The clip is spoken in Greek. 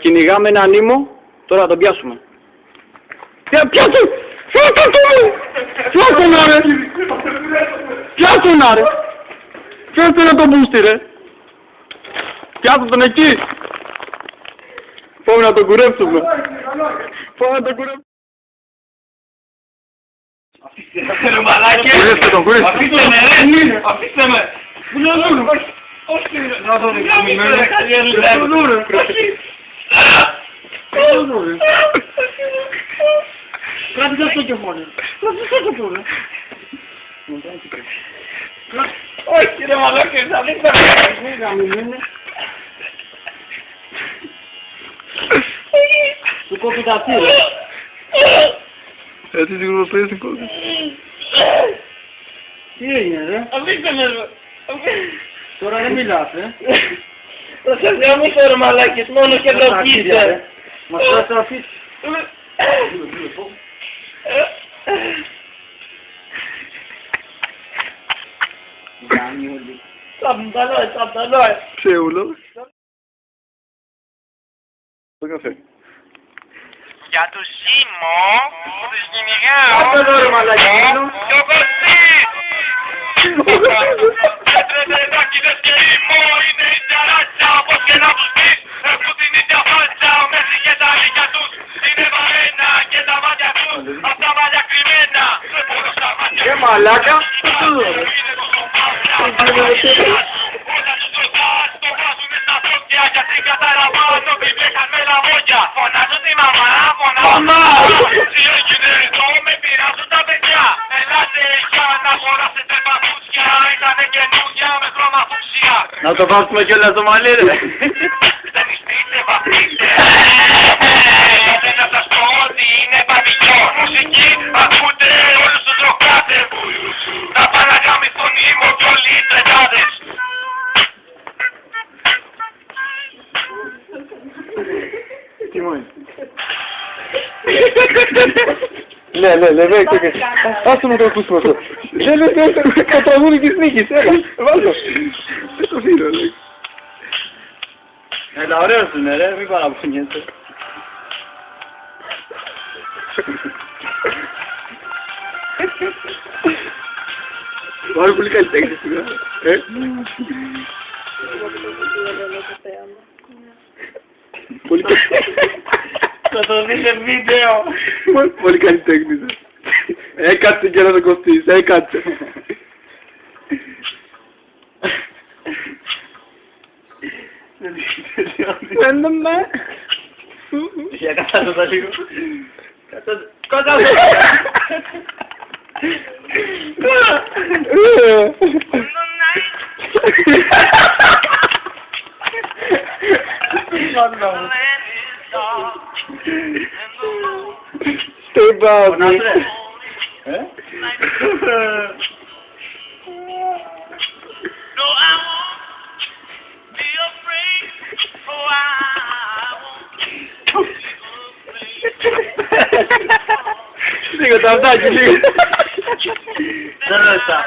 Κυνηγάμε έναν ήμο. Τώρα θα τον πιάσουμε. Πιάσου! Πιάσου να ρε! Πιάσου να ρε! Πιάσου να τον μπούστη ρε! Πιάσου τον εκεί! Πάμε να τον κουρέψουμε! Πάμε να τον κουρέψουμε! Αφήστε με μαλάκες! Κουρέψτε τον, κουρέψτε! Αφήστε με ρε! Αφήστε με! Όχι! Να τον εξαμεινμένο! Κράτησε αυτό και μόνο. Κράτησε αυτό και μόνο. Όχι ρε μαλάκες! Αφήστε με! Του κόβει τα θύρα. Έτσι σίγουρα το έτσι κόβει. Τι έγινε ρε? Αφήστε με ρε! Τώρα δεν μιλάς Θα σας γαμίσω ρε μαλάκες! Μόνο και δροκίστε! Μας θα το αφήσεις. Σαμπταλόι! Ψέουλο. Το καφέ. Για το Σίμω που τους κυνηγάω. Άντε εδώ ρε μαλακίνο. Το Κωστή! Τρετεδάκιδες και ήμω είναι η ταράτσα. Όπως και να τους πεις έχουν την ίδια φάλτσα. Ο Μέση και τα αλήθεια τους είναι βαρένα. Και τα μάτια τους απ' τα μάτια κρυμμένα. Μόνο στα μάτια τους μαλάκα. είναι το σοφάφρα. Όταν τους ρωτάς το βάζουνε στα φωτιά. Γιατί καταραβάνω την βρέχαν με λαγόγια. Φωνάζω τη μαμά, Μαμά! τι έγινε εδώ, με πειράζουν τα παιδιά. Ελάτε για να αγοράσετε παπούτσια. Ήτανε καινούργια με χρώμα φουξιά. Να το βάψουμε κιόλας στο μαλλί ρε. Δεν είστε βαφτείτε. Ελάτε να σας πω ότι είναι παπηγιό. Μουσική ακούτε όλους τους τροκάτες. Να παραγάμει στον ήμο κι όλοι οι τρετάδες. Τι μου είναι. Ναι, άσε μου το ακούσουμε αυτό. Το τραγούδι της νίκης, έλα, βάλω. Δεν το φίλω, λέει. Έλα ωραίος είναι ρε, μην παραπονιέσαι. Πάρα πολύ καλή τέχνη σήμερα. Πολύ καλή. Θα το δείτε βίντεο. Πολύ καλή τέχνη. Έκατσε και να το κοστίσει, έκατσε. Φαίνομαι. Για κατάσταση τα λίγο. Stay back. No, I won't be afraid. Oh, I won't be afraid. Λίγο τα αυτάκι, λίγο. Δεν ρώτησα.